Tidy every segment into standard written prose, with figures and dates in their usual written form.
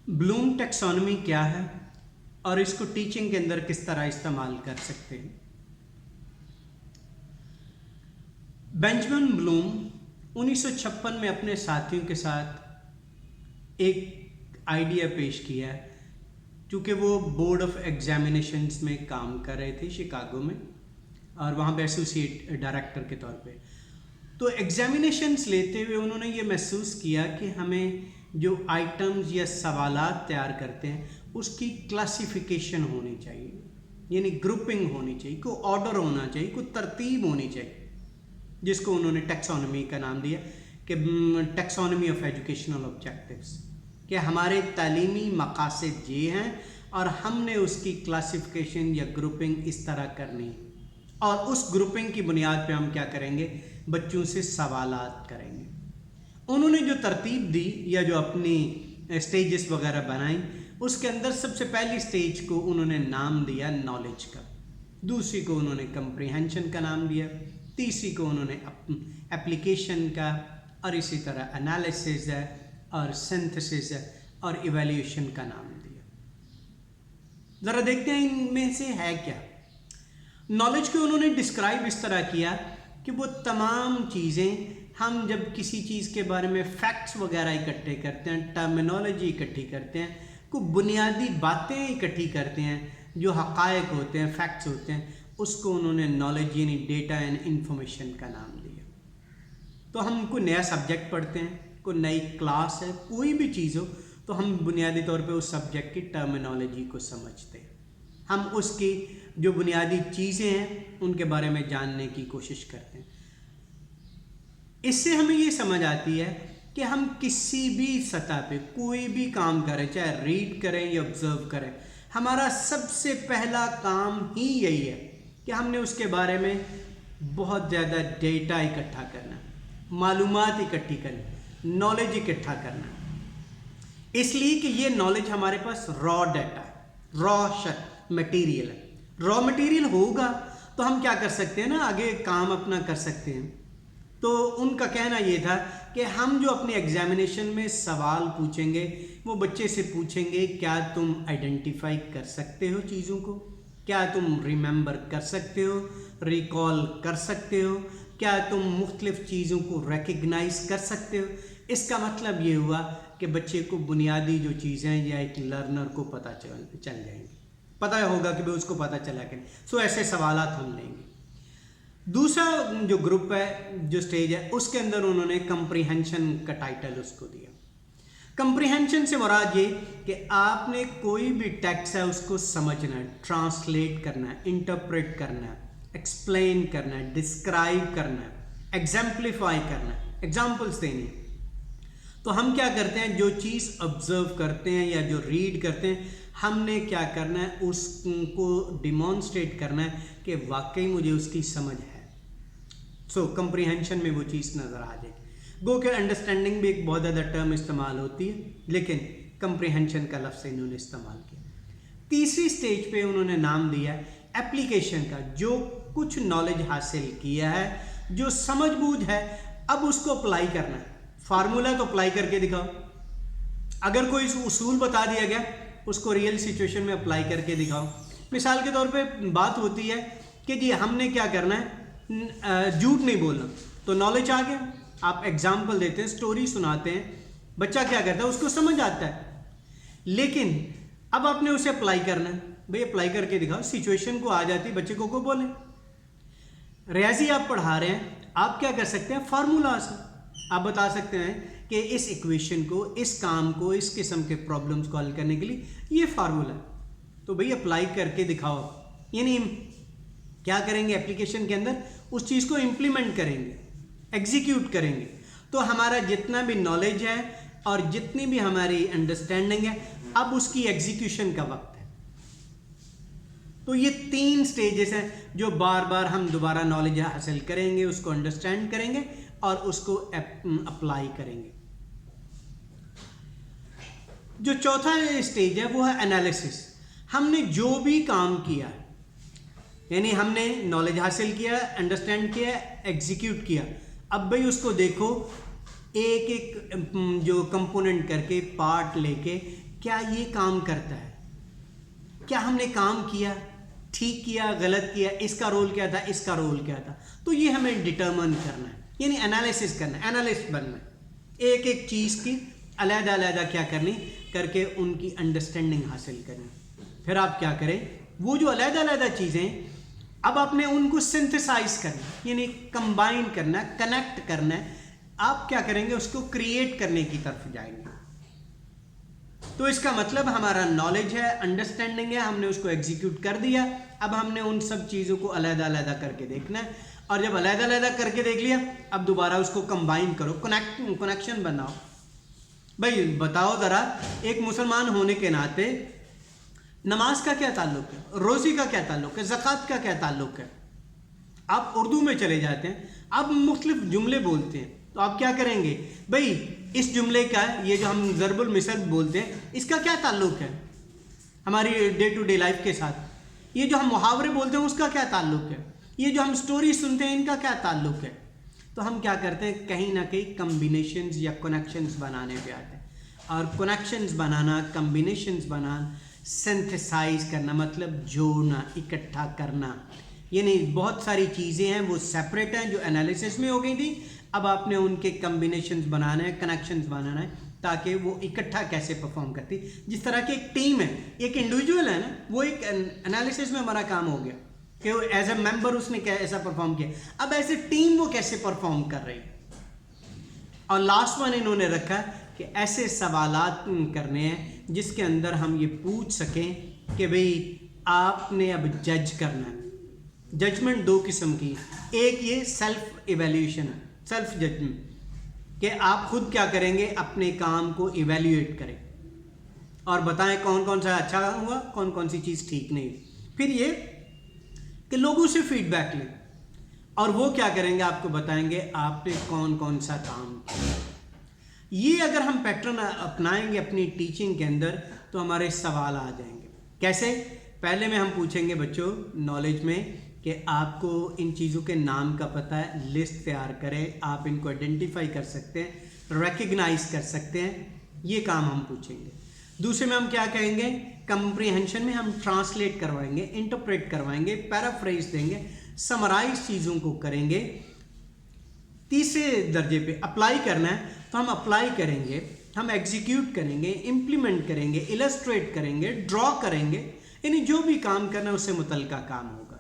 Bloom taxonomy क्या है और इसको टीचिंग के अंदर किस तरह इस्तेमाल कर सकते हैं। बेंजामिन ब्लूम 1956 में अपने साथियों के साथ एक आइडिया पेश किया, क्योंकि वो बोर्ड ऑफ एग्जामिनेशंस में काम कर रहे थे शिकागो में और वहाँ पे एसोसिएट डायरेक्टर के तौर पे। तो एग्जामिनेशंस लेते हुए उन्होंने ये महसूस किया कि हमें जो आइटम्स या सवालात तैयार करते हैं उसकी क्लासिफिकेशन होनी चाहिए, यानी ग्रुपिंग होनी चाहिए, कोई ऑर्डर होना चाहिए, कोई तरतीब होनी चाहिए, जिसको उन्होंने टैक्सोनॉमी का नाम दिया कि टैक्सोनॉमी ऑफ एजुकेशनल ऑब्जेक्टिव्स, कि हमारे तालीमी मकासद ये हैं और हमने उसकी क्लासिफिकेशन या ग्रुपिंग इस तरह करनी है और उस ग्रुपिंग की बुनियाद पे हम क्या करेंगे, बच्चों से सवालात करेंगे। उन्होंने जो तरतीब दी या जो अपनी स्टेजेस वगैरह बनाई, उसके अंदर सबसे पहली स्टेज को उन्होंने नाम दिया नॉलेज का, दूसरी को उन्होंने कंप्रीहेंशन का नाम दिया, तीसरी को उन्होंने एप्लीकेशन का, और इसी तरह एनालिसिस है और सिंथेसिस है और इवैल्यूएशन का नाम दिया। ज़रा देखते हैं इनमें से है क्या। नॉलेज को उन्होंने डिस्क्राइब इस तरह किया कि वो तमाम चीज़ें, हम जब किसी चीज़ के बारे में फैक्ट्स वगैरह इकट्ठे करते हैं, टर्मिनोलॉजी इकट्ठी करते हैं, को बुनियादी बातें इकट्ठी करते हैं, जो हक़ायक़ होते हैं, फैक्ट्स होते हैं, उसको उन्होंने नॉलेज यानी डेटा एंड इंफॉर्मेशन का नाम दिया। तो हम कोई नया सब्जेक्ट पढ़ते हैं, कोई नई क्लास है, कोई भी चीज़ हो, तो हम बुनियादी तौर पे उस सब्जेक्ट की टर्मिनोलॉजी को समझते हैं, हम उसकी जो बुनियादी चीज़ें हैं उनके बारे में जानने की कोशिश करते हैं। इससे हमें ये समझ आती है कि हम किसी भी सतह पे कोई भी काम करें, चाहे रीड करें या ऑब्जर्व करें, हमारा सबसे पहला काम ही यही है कि हमने उसके बारे में बहुत ज़्यादा डेटा इकट्ठा करना, मालूमात इकट्ठी करनी, नॉलेज इकट्ठा करना, इसलिए कि ये नॉलेज हमारे पास रॉ डाटा है, रॉ मटेरियल है। रॉ मटेरियल होगा तो हम क्या कर सकते हैं ना, आगे काम अपना कर सकते हैं। तो उनका कहना ये था कि हम जो अपने एग्जामिनेशन में सवाल पूछेंगे, वो बच्चे से पूछेंगे, क्या तुम आइडेंटिफाई कर सकते हो चीज़ों को, क्या तुम रिमेंबर कर सकते हो, रिकॉल कर सकते हो, क्या तुम मुख्तलिफ चीज़ों को रिकग्नाइज कर सकते हो। इसका मतलब ये हुआ कि बच्चे को बुनियादी जो चीज़ें या एक लर्नर को पता चल जाएंगी, पता होगा कि भाई उसको पता चला कि नहीं। सो ऐसे सवालात हम लेंगे। दूसरा जो ग्रुप है, जो स्टेज है, उसके अंदर उन्होंने कंप्रीहेंशन का टाइटल उसको दिया। कंप्रीहेंशन से मुराद ये कि आपने कोई भी टेक्स्ट है उसको समझना है, ट्रांसलेट करना है, इंटरप्रेट करना है, एक्सप्लेन करना है, डिस्क्राइब करना है, एग्जाम्पलीफाई करना है, एग्जाम्पल्स देनी है। तो हम क्या करते हैं, जो चीज़ ऑब्जर्व करते हैं या जो रीड करते हैं, हमने क्या करना है, उसको डिमॉन्स्ट्रेट करना है कि वाकई मुझे उसकी समझ है। सो कंप्रीहेंशन में वो चीज़ नज़र आ जाएगी। गो के अंडरस्टैंडिंग भी एक बहुत ज़्यादा टर्म इस्तेमाल होती है, लेकिन कंप्रीहेंशन का लफ्ज़ इन्होंने इस्तेमाल किया। तीसरी स्टेज पे उन्होंने नाम दिया एप्लीकेशन का। जो कुछ नॉलेज हासिल किया है, जो समझ बूझ है, अब उसको अप्लाई करना है। फार्मूला तो अप्लाई करके दिखाओ, अगर कोई उसूल बता दिया गया उसको रियल सिचुएशन में अप्लाई करके दिखाओ। मिसाल के तौर पे बात होती है कि जी हमने क्या करना है, झूठ नहीं बोलना, तो नॉलेज आ गया। आप एग्जाम्पल देते हैं, स्टोरी सुनाते हैं, बच्चा क्या करता है, उसको समझ आता है, लेकिन अब आपने उसे अप्लाई करना है। भाई अप्लाई करके दिखाओ, सिचुएशन को आ जाती, बच्चे को बोले। रियाजी आप पढ़ा रहे हैं, आप क्या कर सकते हैं, फार्मूला से आप बता सकते हैं कि इस इक्वेशन को, इस काम को, इस किस्म के प्रॉब्लम्स को हल करने के लिए ये फार्मूला है। तो भाई अप्लाई करके दिखाओ, यानी क्या करेंगे, एप्लीकेशन के अंदर उस चीज़ को इम्प्लीमेंट करेंगे, एग्जीक्यूट करेंगे। तो हमारा जितना भी नॉलेज है और जितनी भी हमारी अंडरस्टैंडिंग है, अब उसकी एग्जीक्यूशन का वक्त है। तो ये 3 स्टेजेस हैं जो बार बार हम दोबारा नॉलेज हासिल करेंगे, उसको अंडरस्टैंड करेंगे और उसको अप्लाई करेंगे। जो चौथा स्टेज है वो है एनालिसिस। हमने जो भी काम किया, यानी हमने नॉलेज हासिल किया, अंडरस्टैंड किया, एग्जीक्यूट किया, अब भाई उसको देखो, एक एक जो कंपोनेंट करके, पार्ट लेके क्या ये काम करता है, क्या हमने काम किया, ठीक किया, गलत किया, इसका रोल क्या था, इसका रोल क्या था। तो ये हमें डिटर्मिन करना है, यानी एनालिसिस करना है, एनालिस्ट बनना है। एक एक चीज़ की अलग-अलग क्या करनी करके उनकी अंडरस्टैंडिंग हासिल करनी। फिर आप क्या करें, वो जो अलग-अलग चीज़ें अब आपने उनको सिंथेसाइज करना, यानी कंबाइन करना, कनेक्ट करना है। आप क्या करेंगे, उसको क्रिएट करने की तरफ जाएंगे। तो इसका मतलब हमारा नॉलेज है, अंडरस्टैंडिंग है, हमने उसको एग्जीक्यूट कर दिया। अब हमने उन सब चीज़ों को अलग-अलग करके देखना है, और जब अलग-अलग करके देख लिया, अब दोबारा उसको कंबाइन करो, कनेक्शन बनाओ। भाई बताओ ज़रा, एक मुसलमान होने के नाते नमाज का क्या ताल्लुक है, रोज़ी का क्या ताल्लुक है, ज़कात का क्या ताल्लुक है। आप उर्दू में चले जाते हैं, आप मुख्तलिफ जुमले बोलते हैं, तो आप क्या करेंगे, भाई इस जुमले का, ये जो हम ज़रबुल मिसल बोलते हैं, इसका क्या ताल्लुक है हमारी डे टू डे लाइफ के साथ। ये जो हम मुहावरे बोलते हैं, उसका क्या ताल्लुक है। ये जो हम स्टोरी सुनते हैं, इनका क्या ताल्लुक है। तो हम क्या करते हैं, कहीं ना कहीं कम्बिनेशंस या कनेक्शंस बनाने पे आते हैं। और कनेक्शंस बनाना, कम्बिनेशंस बनाना, सिंथेसाइज करना मतलब जोड़ना, इकट्ठा करना, यानी बहुत सारी चीज़ें हैं वो सेपरेट हैं जो एनालिसिस में हो गई थी। अब आपने उनके कम्बिनेशंस बनाना है, कनेक्शंस बनाना है, ताकि वो इकट्ठा कैसे परफॉर्म करती। जिस तरह की एक टीम है, एक इंडिविजुअल है ना, वो एक एनालिसिस में हमारा काम हो गया कि वो एज ए मेंबर उसने कैसा परफॉर्म किया। अब एज ए टीम वो कैसे परफॉर्म कर रही। और लास्ट वन इन्होंने रखा कि ऐसे सवालात करने हैं जिसके अंदर हम ये पूछ सकें कि भाई आपने अब जज करना है। जजमेंट दो किस्म की, एक ये सेल्फ इवैल्यूएशन, सेल्फ जजमेंट, कि आप खुद क्या करेंगे, अपने काम को इवैल्यूएट करें और बताएं कौन कौन सा अच्छा हुआ, कौन कौन सी चीज़ ठीक नहीं। फिर ये कि लोगों से फीडबैक लें और वो क्या करेंगे, आपको बताएंगे आपने कौन कौन सा काम किया। ये अगर हम पैटर्न अपनाएंगे अपनी टीचिंग के अंदर तो हमारे सवाल आ जाएंगे। कैसे, पहले में हम पूछेंगे बच्चों नॉलेज में कि आपको इन चीज़ों के नाम का पता है, लिस्ट तैयार करें, आप इनको आइडेंटिफाई कर सकते हैं, रिकग्नाइज कर सकते हैं, ये काम हम पूछेंगे। दूसरे में हम क्या कहेंगे, कंप्रीहेंशन में हम ट्रांसलेट करवाएंगे, इंटरप्रेट करवाएंगे, पैराफ्रेज देंगे, समराइज चीज़ों को करेंगे। तीसरे दर्जे पे अप्लाई करना है तो हम अप्लाई करेंगे, हम एग्जीक्यूट करेंगे, इम्प्लीमेंट करेंगे, इलस्ट्रेट करेंगे, ड्रॉ करेंगे, यानी जो भी काम करना है उससे मुतल्लिका काम होगा।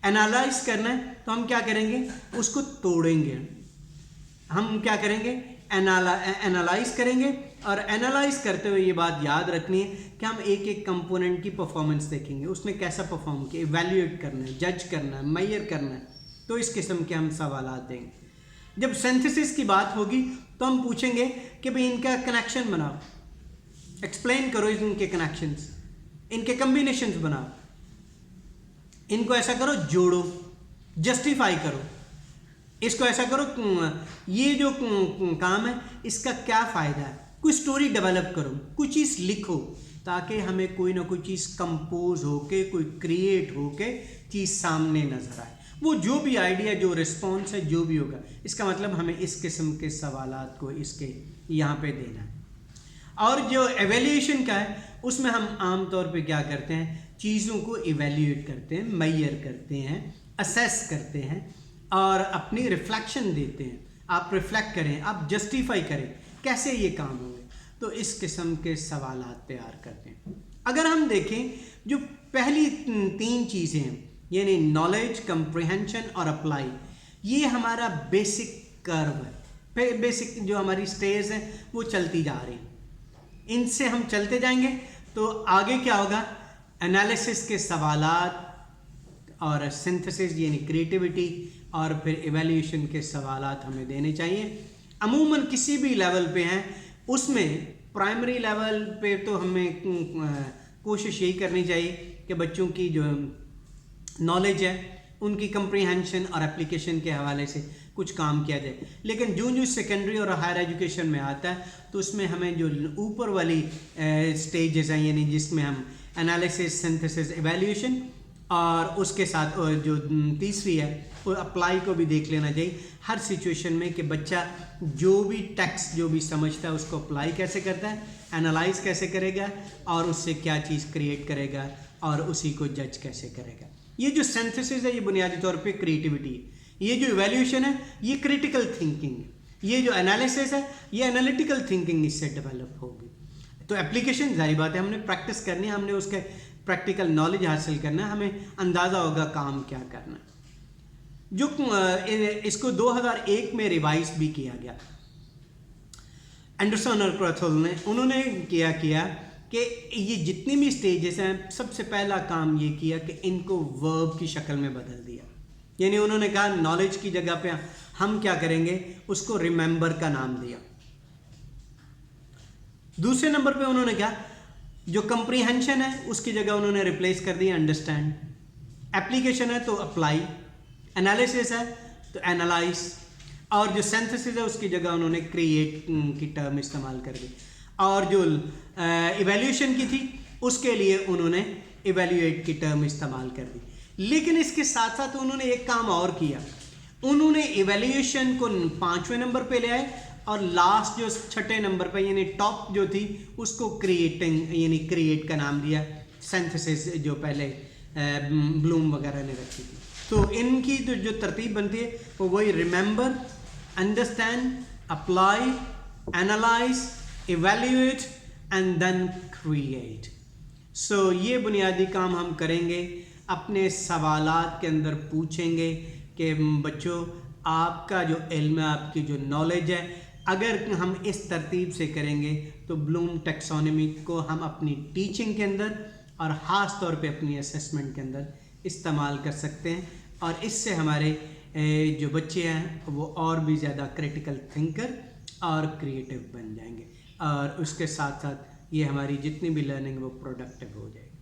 एनालाइज करना है तो हम क्या करेंगे, उसको तोड़ेंगे। हम क्या करेंगे, एनालाइज करेंगे, और एनालाइज करते हुए ये बात याद रखनी है कि हम एक एक कंपोनेंट की परफॉर्मेंस देखेंगे, उसने कैसा परफॉर्म किया, इवैल्यूएट करना है, जज करना है, मेजर करना है। तो इस किस्म के हम सवाल देंगे। जब सिंथेसिस की बात होगी तो हम पूछेंगे कि भाई इनका कनेक्शन बनाओ, एक्सप्लेन करो इनके कनेक्शंस, इनके कम्बिनेशंस बनाओ, इनको ऐसा करो, जोड़ो, जस्टिफाई करो, इसको ऐसा करो, ये जो काम है इसका क्या फ़ायदा है, कोई स्टोरी डेवलप करो, कुछ चीज़ लिखो, ताकि हमें कोई ना कोई चीज़ कंपोज होके, कोई क्रिएट होके चीज़ सामने नजर आए। वो जो भी आइडिया, जो रिस्पॉन्स है, जो भी होगा, इसका मतलब हमें इस किस्म के सवालात को इसके यहाँ पे देना है। और जो एवेल्यूएशन का है उसमें हम आम तौर पे क्या करते हैं, चीज़ों को इवेल्यूएट करते हैं, मेजर करते हैं, असेस करते हैं और अपनी रिफ्लेक्शन देते हैं। आप रिफ्लेक्ट करें, आप जस्टिफाई करें कैसे ये काम होंगे। तो इस किस्म के सवालात तैयार करते हैं। अगर हम देखें जो पहली तीन चीज़ें हैं, यानी नॉलेज, कंप्रीहेंशन और अप्लाई, ये हमारा बेसिक कर्व है, बेसिक जो हमारी स्टेज है वो चलती जा रही है। इनसे हम चलते जाएंगे तो आगे क्या होगा, एनालिसिस के सवालात और सिंथेसिस यानी क्रिएटिविटी और फिर इवैल्यूएशन के सवालात हमें देने चाहिए। अमूमन किसी भी लेवल पे हैं, उसमें प्राइमरी लेवल पे तो हमें कोशिश यही करनी चाहिए कि बच्चों की जो नॉलेज है उनकी कंप्रीहेंशन और एप्लीकेशन के हवाले से कुछ काम किया जाए। लेकिन जो सेकेंडरी और हायर एजुकेशन में आता है तो उसमें हमें जो ऊपर वाली स्टेजेस हैं, यानी जिसमें हम एनालिसिस, सिंथेसिस, इवैल्यूएशन और उसके साथ जो तीसरी है वो अप्लाई को भी देख लेना चाहिए हर सिचुएशन में कि बच्चा जो भी टेक्स्ट जो भी समझता है उसको अप्लाई कैसे करता है, एनालाइज कैसे करेगा और उससे क्या चीज़ क्रिएट करेगा और उसी को जज कैसे करेगा। ये जो सिंथेसिस है ये बुनियादी तौर पे क्रिएटिविटी है, ये जो इवैल्यूएशन है ये क्रिटिकल थिंकिंग है, ये जो एनालिसिस है ये एनालिटिकल थिंकिंग इससे डेवलप होगी। तो एप्लीकेशन जाहिर बात है हमने प्रैक्टिस करनी है, हमने उसके प्रैक्टिकल नॉलेज हासिल करना है, हमें अंदाज़ा होगा काम क्या करना है। जो इसको 2001 में रिवाइज भी किया गया एंडरसन और क्रथल ने, उन्होंने किया कि ये जितनी भी स्टेजेस हैं सबसे पहला काम ये किया कि इनको वर्ब की शक्ल में बदल दिया। यानी उन्होंने कहा नॉलेज की जगह पे हम क्या करेंगे, उसको रिमेंबर का नाम दिया। दूसरे नंबर पे उन्होंने कहा जो कंप्रीहेंशन है उसकी जगह उन्होंने रिप्लेस कर दिया अंडरस्टैंड, एप्लीकेशन है तो अप्लाई, एनालिसिस है तो एनालाइज, और जो सिंथेसिस है उसकी जगह उन्होंने क्रिएट की टर्म इस्तेमाल कर दी, और जो इवैल्यूएशन की थी उसके लिए उन्होंने इवैल्यूएट की टर्म इस्तेमाल कर दी। लेकिन इसके साथ साथ उन्होंने एक काम और किया, उन्होंने इवैल्यूएशन को 5वें नंबर पे ले आए और लास्ट जो 6ठे नंबर पे यानी टॉप जो थी उसको क्रिएटिंग यानी क्रिएट का नाम दिया, सिंथेसिस जो पहले ब्लूम वगैरह ने रखी थी। तो इनकी जो तरतीब बनती है वो वही remember, understand, apply, analyse, evaluate and then create. So ये बुनियादी काम हम करेंगे, अपने सवालात के अंदर पूछेंगे कि बच्चों आपका जो इल्म है, आपकी जो नॉलेज है, अगर हम इस तरतीब से करेंगे तो ब्लूम टैक्सोनॉमी को हम अपनी टीचिंग के अंदर और ख़ास तौर पे अपनी असेसमेंट के अंदर इस्तेमाल कर सकते हैं, और इससे हमारे जो बच्चे हैं वो और भी ज़्यादा क्रिटिकल थिंकर और क्रिएटिव बन जाएंगे, और उसके साथ साथ ये हमारी जितनी भी लर्निंग वो प्रोडक्टिव हो जाएगी।